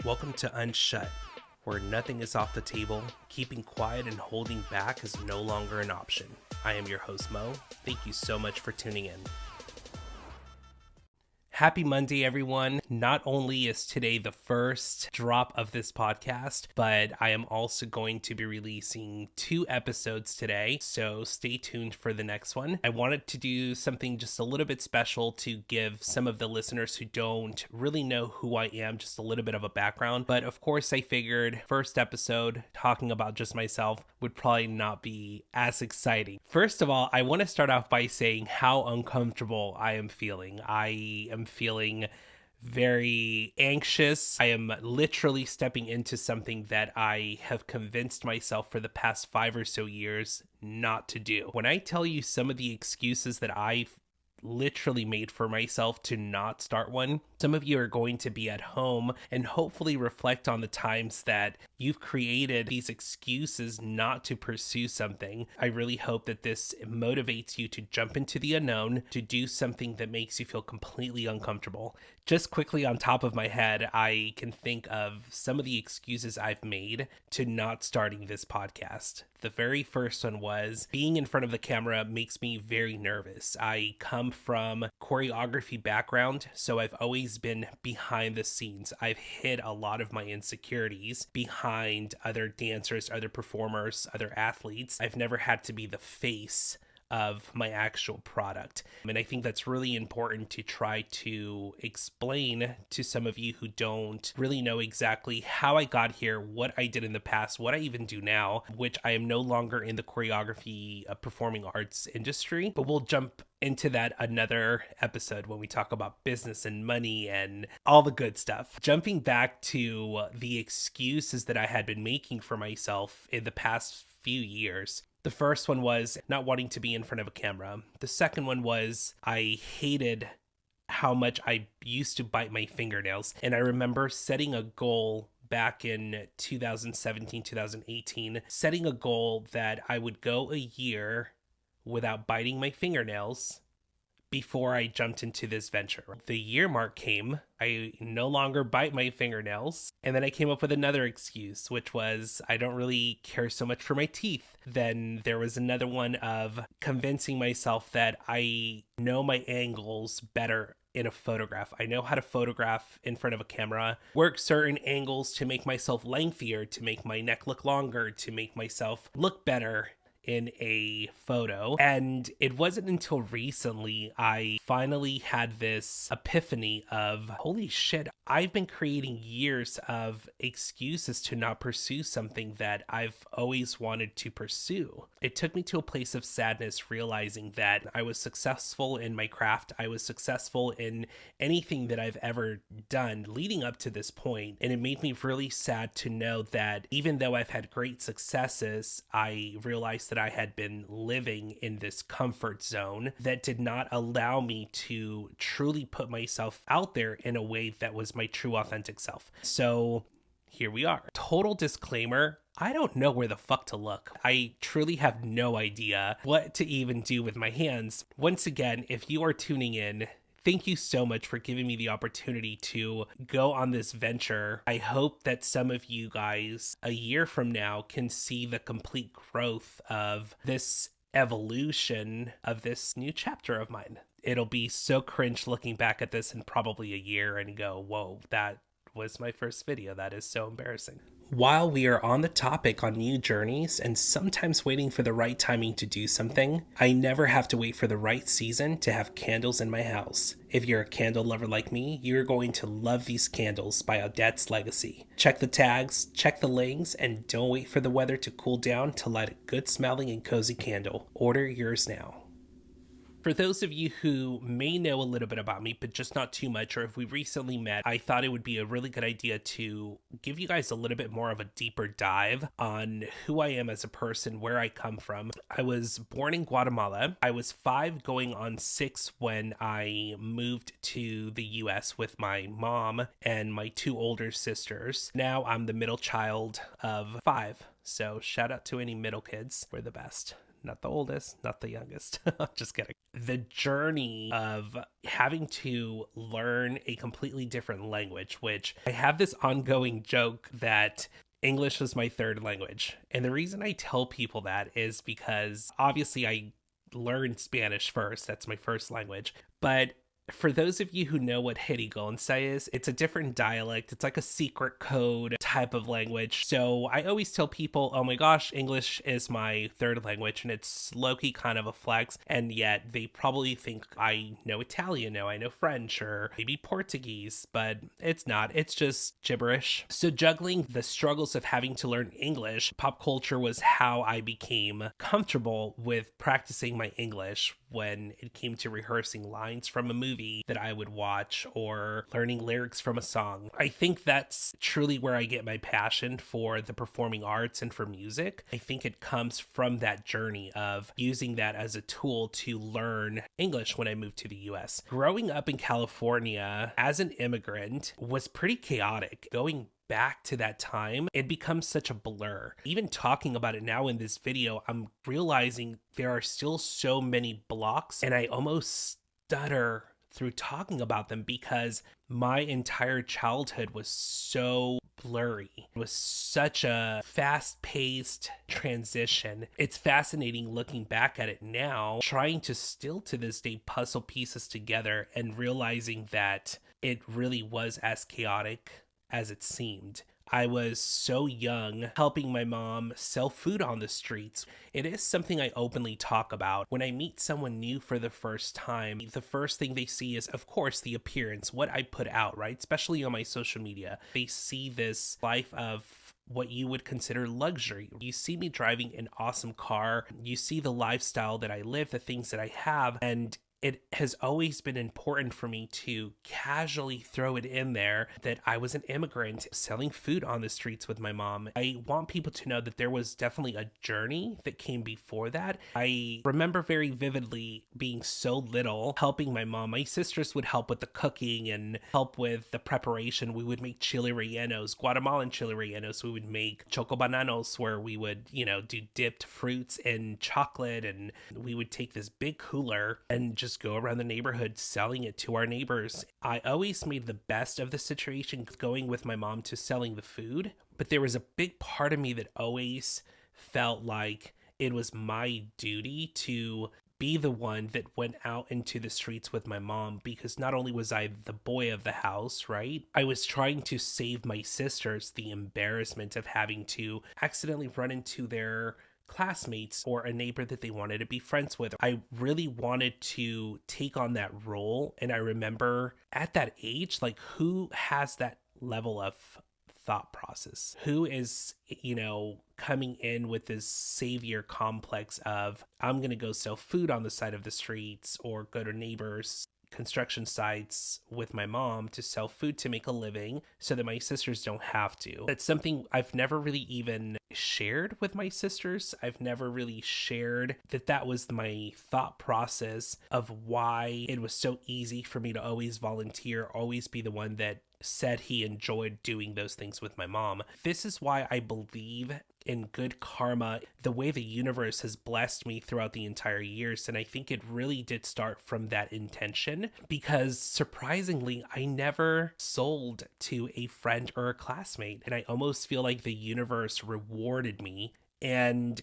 Welcome to Unshut, where nothing is off the table, keeping quiet and holding back is no longer an option. I am your host, Mo. Thank you so much for tuning in. Happy Monday, everyone. Not only is today the first drop of this podcast, but I am also going to be releasing 2 episodes today, so stay tuned for the next one. I wanted to do something just a little bit special to give some of the listeners who don't really know who I am just a little bit of a background, but of course I figured first episode talking about just myself would probably not be as exciting. First of all, I want to start off by saying how uncomfortable I am feeling. I am feeling very anxious. I am literally stepping into something that I have convinced myself for the past 5 or so years not to do. When I tell you some of the excuses that I've literally made for myself to not start one, some of you are going to be at home and hopefully reflect on the times that you've created these excuses not to pursue something. I really hope that this motivates you to jump into the unknown, to do something that makes you feel completely uncomfortable. Just quickly on top of my head, I can think of some of the excuses I've made to not starting this podcast. The very first one was being in front of the camera makes me very nervous. I come from choreography background, so I've always been behind the scenes. I've hid a lot of my insecurities behind other dancers, other performers, other athletes. I've never had to be the face of my actual product. And I think that's really important to try to explain to some of you who don't really know exactly how I got here, what I did in the past, what I even do now, which I am no longer in the choreography performing arts industry, but we'll jump into that another episode when we talk about business and money and all the good stuff. Jumping back to the excuses that I had been making for myself in the past few years. The first one was not wanting to be in front of a camera. The second one was I hated how much I used to bite my fingernails. And I remember setting a goal back in 2017, 2018, setting a goal that I would go a year without biting my fingernails before I jumped into this venture. The year mark came, I no longer bite my fingernails, and then I came up with another excuse, which was I don't really care so much for my teeth. Then there was another one of convincing myself that I know my angles better in a photograph. I know how to photograph in front of a camera, work certain angles to make myself lengthier, to make my neck look longer, to make myself look better in a photo. And it wasn't until recently I finally had this epiphany of, holy shit, I've been creating years of excuses to not pursue something that I've always wanted to pursue. It took me to a place of sadness, realizing that I was successful in my craft. I was successful in anything that I've ever done leading up to this point. And it made me really sad to know that even though I've had great successes, I realized that I had been living in this comfort zone that did not allow me to truly put myself out there in a way that was my true authentic self. So here we are. Total disclaimer, I don't know where the fuck to look. I truly have no idea what to even do with my hands. Once again, if you are tuning in, thank you so much for giving me the opportunity to go on this venture. I hope that some of you guys a year from now can see the complete growth of this evolution of this new chapter of mine. It'll be so cringe looking back at this in probably a year and go, whoa, that was my first video. That is so embarrassing. While we are on the topic on new journeys and sometimes waiting for the right timing to do something, I never have to wait for the right season to have candles in my house. If you're a candle lover like me, you're going to love these candles by Odette's Legacy. Check the tags, check the links, and don't wait for the weather to cool down to light a good smelling and cozy candle. Order yours now. For those of you who may know a little bit about me, but just not too much, or if we recently met, I thought it would be a really good idea to give you guys a little bit more of a deeper dive on who I am as a person, where I come from. I was born in Guatemala. I was 5 going on 6 when I moved to the US with my mom and my 2 older sisters. Now I'm the middle child of 5. So shout out to any middle kids. We're the best. not the oldest, not the youngest. Just kidding. The journey of having to learn a completely different language, which I have this ongoing joke that English was my third language. And the reason I tell people that is because obviously I learned Spanish first. That's my first language. But for those of you who know what Herigonsa is, it's a different dialect. It's like a secret code type of language. So I always tell people, oh my gosh, English is my third language, and it's low-key kind of a flex. And yet they probably think I know Italian, I know French, or maybe Portuguese, but it's not. It's just gibberish. So juggling the struggles of having to learn English, pop culture was how I became comfortable with practicing my English when it came to rehearsing lines from a movie that I would watch or learning lyrics from a song. I think that's truly where I get my passion for the performing arts and for music. I think it comes from that journey of using that as a tool to learn English when I moved to the US. Growing up in California as an immigrant was pretty chaotic. Going back to that time, it becomes such a blur. Even talking about it now in this video, I'm realizing there are still so many blocks, and I almost stutter through talking about them because my entire childhood was so blurry. It was such a fast-paced transition. It's fascinating looking back at it now, trying to still to this day puzzle pieces together and realizing that it really was as chaotic as it seemed. I was so young, helping my mom sell food on the streets. It is something I openly talk about. When I meet someone new for the first time, the first thing they see is, of course, the appearance, what I put out, right? Especially on my social media. They see this life of what you would consider luxury. You see me driving an awesome car. You see the lifestyle that I live, the things that I have, and it has always been important for me to casually throw it in there that I was an immigrant selling food on the streets with my mom. I want people to know that there was definitely a journey that came before that. I remember very vividly being so little, helping my mom. My sisters would help with the cooking and help with the preparation. We would make chile rellenos, Guatemalan chile rellenos. We would make choco bananos where we would, do dipped fruits in chocolate, and we would take this big cooler and just go around the neighborhood selling it to our neighbors. I always made the best of the situation going with my mom to selling the food, but there was a big part of me that always felt like it was my duty to be the one that went out into the streets with my mom, because not only was I the boy of the house, right? I was trying to save my sisters the embarrassment of having to accidentally run into their classmates or a neighbor that they wanted to be friends with. I really wanted to take on that role. And I remember at that age, like, who has that level of thought process? Who is, coming in with this savior complex of, I'm going to go sell food on the side of the streets or go to neighbors' construction sites with my mom to sell food to make a living so that my sisters don't have to. That's something I've never really even shared with my sisters. I've never really shared that was my thought process of why it was so easy for me to always volunteer, always be the one that said he enjoyed doing those things with my mom. This is why I believe in good karma, the way the universe has blessed me throughout the entire years. And I think it really did start from that intention, because surprisingly, I never sold to a friend or a classmate. And I almost feel like the universe rewarded me and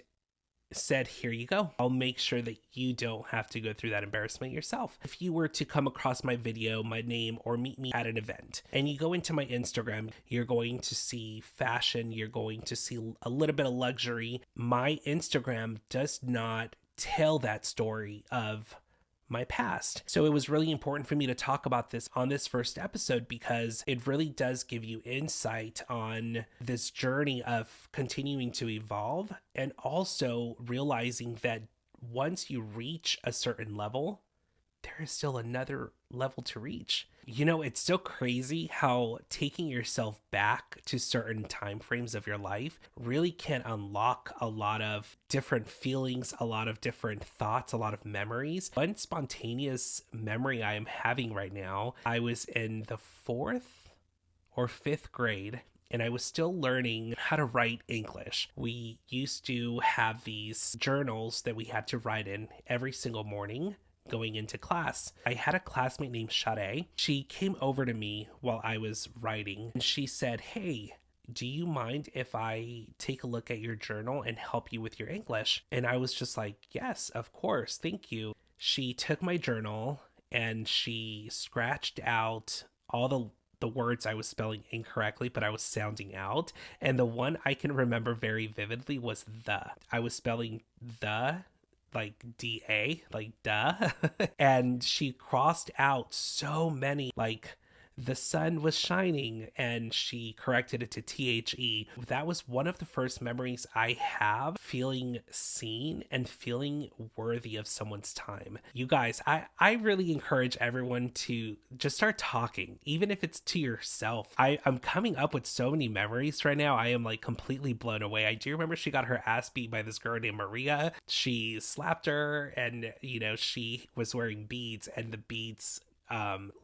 said, here you go. I'll make sure that you don't have to go through that embarrassment yourself. If you were to come across my video, my name, or meet me at an event, and you go into my Instagram, you're going to see fashion, you're going to see a little bit of luxury. My Instagram does not tell that story of my past. So it was really important for me to talk about this on this first episode, because it really does give you insight on this journey of continuing to evolve, and also realizing that once you reach a certain level, there is still another level to reach. It's so crazy how taking yourself back to certain time frames of your life really can unlock a lot of different feelings, a lot of different thoughts, a lot of memories. One spontaneous memory I am having right now, I was in the 4th or 5th grade, and I was still learning how to write English. We used to have these journals that we had to write in every single morning going into class. I had a classmate named Sade. She came over to me while I was writing, and she said, "Hey, do you mind if I take a look at your journal and help you with your English?" And I was just like, "Yes, of course, thank you." She took my journal and she scratched out all the words I was spelling incorrectly, but I was sounding out. And the one I can remember very vividly was the. I was spelling the like DA, like duh. And she crossed out so many, like the sun was shining, and she corrected it to THE. That was one of the first memories I have feeling seen and feeling worthy of someone's time. You guys, I really encourage everyone to just start talking, even if it's to yourself. I'm coming up with so many memories right now. I am like completely blown away. I do remember she got her ass beat by this girl named Maria. She slapped her, and she was wearing beads, and the beads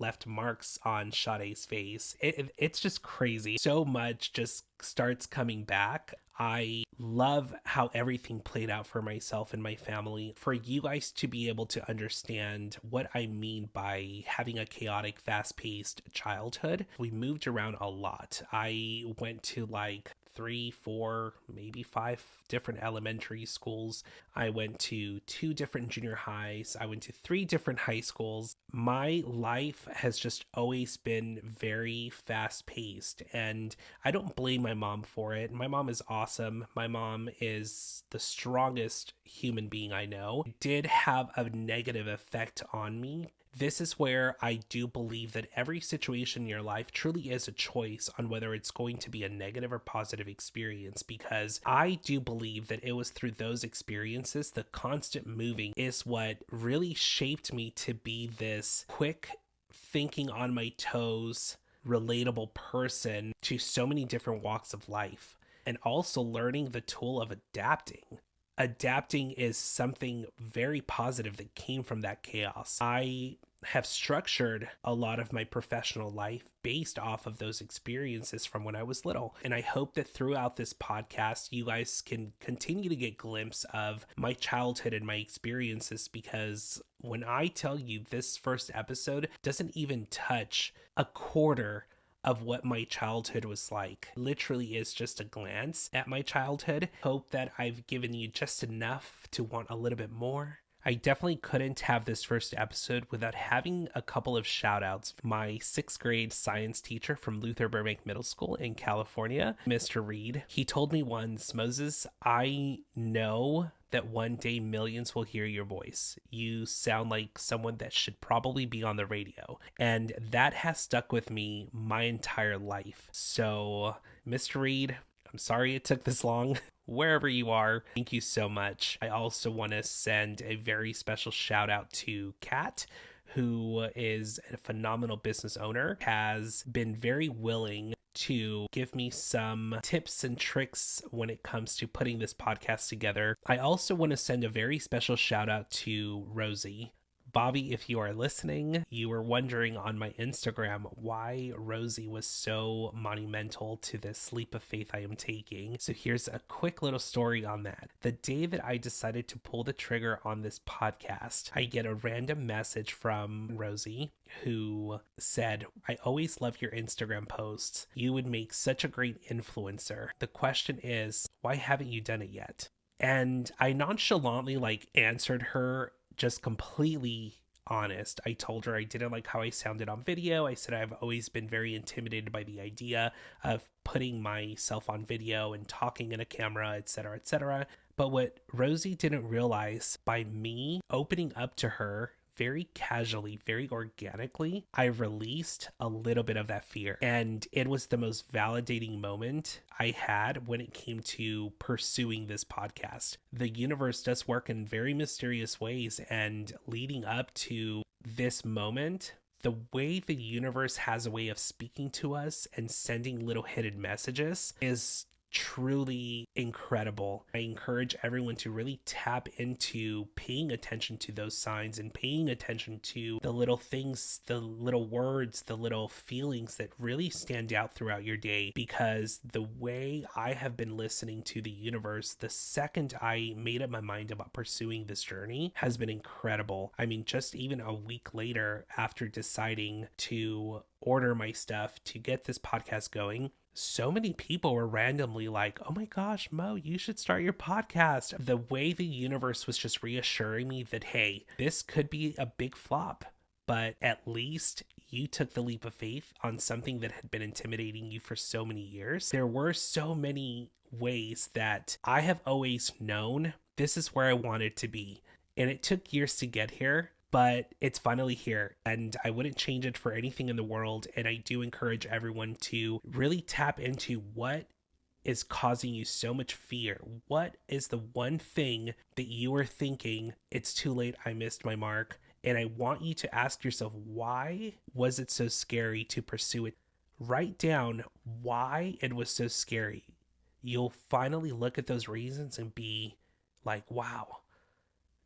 left marks on Sade's face. It's just crazy. So much just starts coming back. I love how everything played out for myself and my family. For you guys to be able to understand what I mean by having a chaotic, fast-paced childhood, we moved around a lot. I went to like 3, 4, maybe 5 different elementary schools. I went to 2 different junior highs. I went to 3 different high schools. My life has just always been very fast paced, and I don't blame my mom for it. My mom is awesome. My mom is the strongest human being I know. It did have a negative effect on me. This is where I do believe that every situation in your life truly is a choice on whether it's going to be a negative or positive experience, because I do believe that it was through those experiences, the constant moving is what really shaped me to be this quick thinking on my toes, relatable person to so many different walks of life, and also learning the tool of adapting. Adapting is something very positive that came from that chaos. I have structured a lot of my professional life based off of those experiences from when I was little. And I hope that throughout this podcast, you guys can continue to get glimpse of my childhood and my experiences, because when I tell you this first episode doesn't even touch a quarter of what my childhood was like. Literally is just a glance at my childhood. Hope that I've given you just enough to want a little bit more. I definitely couldn't have this first episode without having a couple of shout outs. My 6th grade science teacher from Luther Burbank Middle School in California, Mr. Reed. He told me once, "Moses, I know that one day millions will hear your voice. You sound like someone that should probably be on the radio." And that has stuck with me my entire life. So, Mr. Reed, I'm sorry it took this long. Wherever you are, thank you so much. I also want to send a very special shout out to Kat, who is a phenomenal business owner, has been very willing to give me some tips and tricks when it comes to putting this podcast together. I also want to send a very special shout out to Rosie. Bobby, if you are listening, you were wondering on my Instagram why Rosie was so monumental to this leap of faith I am taking. So here's a quick little story on that. The day that I decided to pull the trigger on this podcast, I get a random message from Rosie who said, "I always love your Instagram posts. You would make such a great influencer. The question is, why haven't you done it yet?" And I nonchalantly answered her, just completely honest. I told her I didn't like how I sounded on video. I said I've always been very intimidated by the idea of putting myself on video and talking in a camera, etc., etc. But what Rosie didn't realize, by me opening up to her very casually, very organically, I released a little bit of that fear. And it was the most validating moment I had when it came to pursuing this podcast. The universe does work in very mysterious ways, and leading up to this moment, the way the universe has a way of speaking to us and sending little hidden messages is truly incredible. I encourage everyone to really tap into paying attention to those signs and paying attention to the little things, the little words, the little feelings that really stand out throughout your day. Because the way I have been listening to the universe the second I made up my mind about pursuing this journey has been incredible. I mean, just even a week later after deciding to order my stuff to get this podcast going, so many people were randomly like, oh my gosh, Mo, you should start your podcast. The way the universe was just reassuring me that, hey, this could be a big flop, but at least you took the leap of faith on something that had been intimidating you for so many years. There were so many ways that I have always known this is where I wanted to be. And it took years to get here, but it's finally here, and I wouldn't change it for anything in the world. And I do encourage everyone to really tap into what is causing you so much fear. What is the one thing that you are thinking, it's too late, I missed my mark? And I want you to ask yourself, why was it so scary to pursue it? Write down why it was so scary. You'll finally look at those reasons and be like, wow,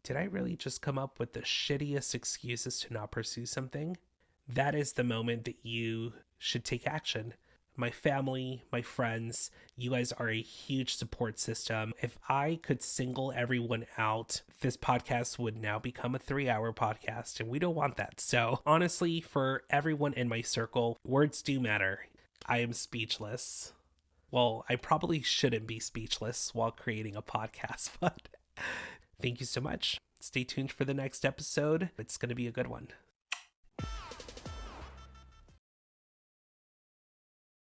did I really just come up with the shittiest excuses to not pursue something? That is the moment that you should take action. My family, my friends, you guys are a huge support system. If I could single everyone out, this podcast would now become a 3-hour podcast, and we don't want that. So honestly, for everyone in my circle, words do matter. I am speechless. Well, I probably shouldn't be speechless while creating a podcast, but thank you so much. Stay tuned for the next episode. It's going to be a good one.